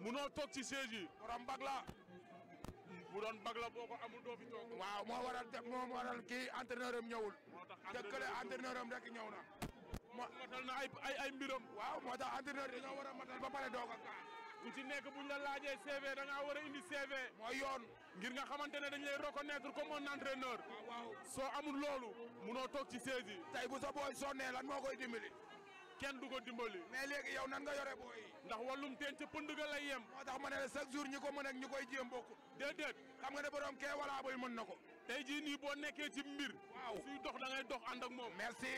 munoo toog ci siège yi. borom bag la. bu doon bag la boo ko amul doo fi toog. waaw moo waral kii entraîneur am ñëwul. moo tax entraîneur am rek ñëw na. matal na ay mbiram. waaw moo tax entraîneur dañoo war a matal ba pare doog a kaa. ku ci nekk buñ la laajee CV da ngaa war a indi CV. mooy yoon. ngir nga xamante ne dañ lay reconnaître comme un entraîneur. waaw soo amul loolu. munoo toog ci siège yi. tey bu sa booy sonnee lan moo koy dimbali. kenn du ko dimbali. mais léegi yow nan nga yore booy yi. ndax wàllum teen ca pënd ga lay yem. moo tax ma ne la chaque jour ñi ko mën ak ñi koy jéem bokkul. déedéet. xam nga ne borom kee wala boy mën na ko. tey jii nii boo nekkee ci mbir. waaw suy dox da ngay dox ànd ak moom. merci.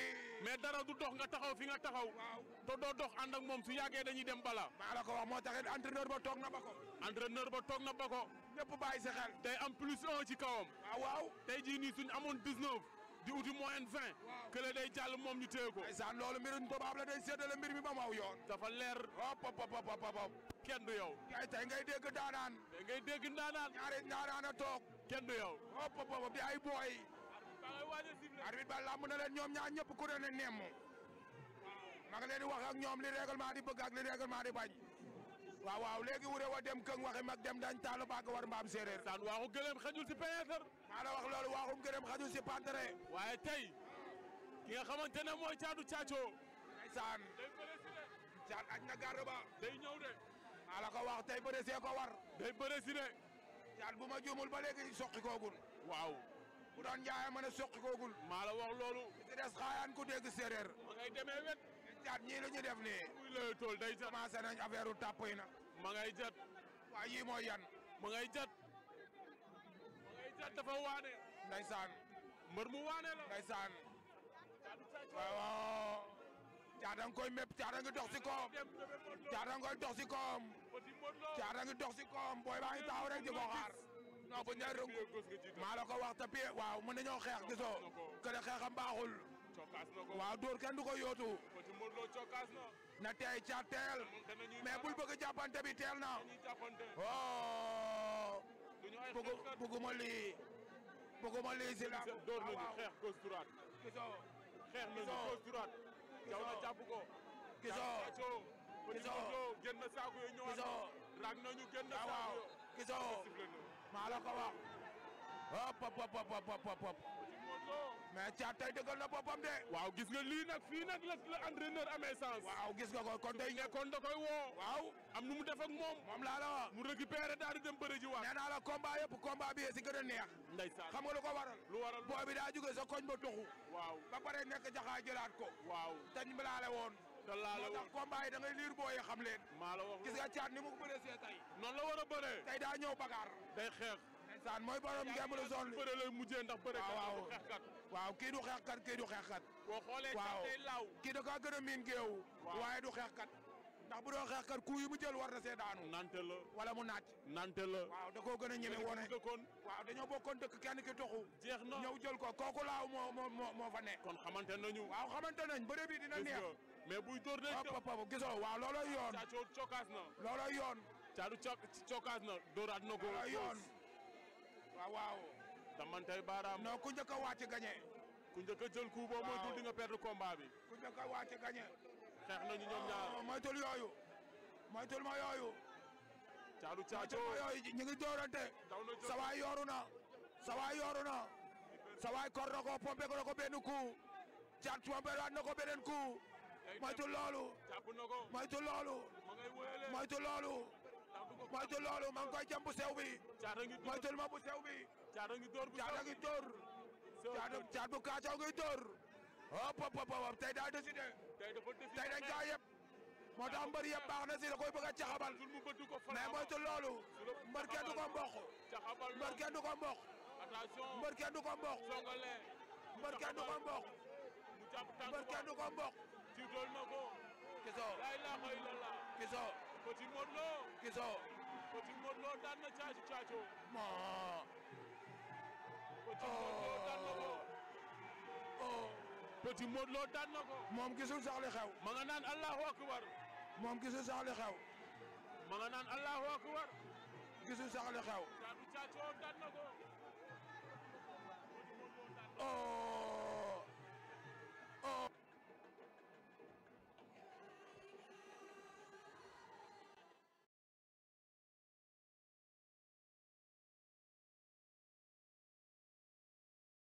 mais dara du dox nga taxaw fi nga taxaw. waaw te doo dox ànd ak moom su yàggee dañuy dem bala. maa la ko wax moo taxit entraîneur ba toog na ba ko. entraîneur ba toog na ba ko. ñëpp bàyyi sa xel. tey am +1 ci kawam. waaw. tey jii nii suñ amoon 19. di uti moyenne 20. waaw kële day jàll moom ñu téye ko. ndeysaan loolu mbirum tubaab la day séddale mbir mi ba mu aw yoon. dafa leer. hop. kenn du yow. tey ngay dégg daanaan. ngay dégg ndaanaan. ñaari ndaanaan a toog. kenn du yow. hop di ay booy. ba ngay waaj a ciblé. arbitre ba làmb na leen ñoom ñaar ñëpp ku ne nemm. ma nga leen di wax ak ñoom li règlement di bëgg ak li règlement di bañ. waaw léegi wure wa dem këng waxi mag dem dañ taalu baag war mbaam séeréer. saan waaxu gëlëm xajul si pénétre. maa la wax loolu waaxum gëlëm xajul si pantere. waaye tey ki nga xamante ne mooy caatu caacoo. ndeysaan. day bëre si de. caat aj na garde ba. day ñëw de. maa la ko wax tey bëre see ko war. day bëre si de. caat bu ma juumul ba léegi soqi koogul. waaw. bu doon njaay ma ne soqi koogul. maa la wax loolu. ci des xaayaan ku dégg séeréer. ma ngay demee wet. caat ñii lu ñu def nii. muy lay tool day jat. commencé nañ affaire u tàpp yi na. ma ngay jat. waa yii mooy yan. ma ngay jat. dafa waane. ndeysaan. mbër mu waane la. ndeysaan. waaw. caata nga koy mépp caata nga dox si koom. caata nga koy dox si koom. caata nga dox si koom booy baa ngi taxaw rek di ko xaar. non bu ñu lay rëngu. maa la ko wax te pied waaw mën nañoo xeex gisoo. que ne xeexam baaxul. waaw dóor kenn du ko yóotu. na tey caat teel. mais bul bëgg jàppante bi teel na. oh. bëgguma lii. bëgguma lii si la. door nañu xeex gauche droite. gisoo. xeex nañu gauche droite. jaw na jàpp ko. gisoo. gisoo génn saako yi ñëwaat. gisoo. rag nañu génn saako yi. gisoo. maa la ko wax. hop. mais caat tey dëggal na boppam de. waaw gis nga lii nag fii nag la entraîneur amee sens. waaw gis nga ko kon tey nekkoon da koy woo. waaw am nu mu def ak moom. moom laa la wax. mu récupéré daal di dem bëre ji waat. nee naa la combat yëpp combat bi si gën a neex. ndeysaan xam nga lu ko waral. lu waral booy bi daa jóge sa koñ ba toxu. waaw ba pare nekk jaxaa jëlaat ko. waaw tañ bi laale woon. te laale woon moo tax combat yi da ngay liir booy yi xam leen. maa la wax gis nga caat ni mu ko bëree see tey. noonu la war a bëree. tey daa ñëw bagaar. day xeex. ndeysaan mooy borom ngeen mën a zone. bëre lay mujjee ndax bëre. waaw xeexkat. waaw kii du xeexkat kii du xeexkat. boo xoolee caat day laaw. kii da kaa gën a miin géew. waaye du xeexkat. ndax bu doon xeexkat ku yi mu jël war na see daanu. nante la wala mu naaj. nante la. waaw da koo gën a ñeme wone. waaw dañoo bokkoon dëkk kenn ki toxu. jeex na ñëw jël ko kooku laaw moo fa nekk. kon xamante nañu. waaw xamante nañ bëre bi dina neex. mais buy door day hop gisoo waaw loolooy yoon. caacoo cokaas na. loolooy yoon. caadu cokaas na dooraat na ko. loolooy yoon. waaw. damantay baaraam. non ku njëkk a wàcc gañe. ku njëkk a jël coup boobu moytul di nga perdre combat bi. ku njëkk a wàcc gañe. xeex nañu ñoom ñaar. moytul yooyu. moytul ma yooyu. caadu caacoo moytul ma yooyu ñu ngi doorante. sawaay yooru na. sawaay kor na ko pompé ko benn coup. caat pompé waat na ko beneen coup. moytul loolu. moytul loolu. moytul loolu. moytul loolu maa ngi koy jëm bu sew bi. moytul ma bu sew bi. caat a ngi door bu sew caat a ngi door. caat bu kaacaw ngi door. hop tey daa décidé. tey dañ kaa yëpp. moo tax mbër yëpp baax na si da koy bëgg a caxabal. mais moytul loolu. mbër kenn du ko mboq. mbër kenn du ko mboq. mbër kenn du ko mboq. mbër kenn du ko mboq. mbër kenn du ko mboq. Kiso. Kiso. Petit Modou Lo. Kiso. Petit Modou Lo daan na Caacoo. moo. Petit Modou Lo daan na ko. Petit Modou Lo daan na ko. moom gisul sax li xew. ma nga naan Allahu akbar. moom gisul sax li xew. ma nga naan Allahu akbar. gisul sax li xew. Caacoo daan na ko.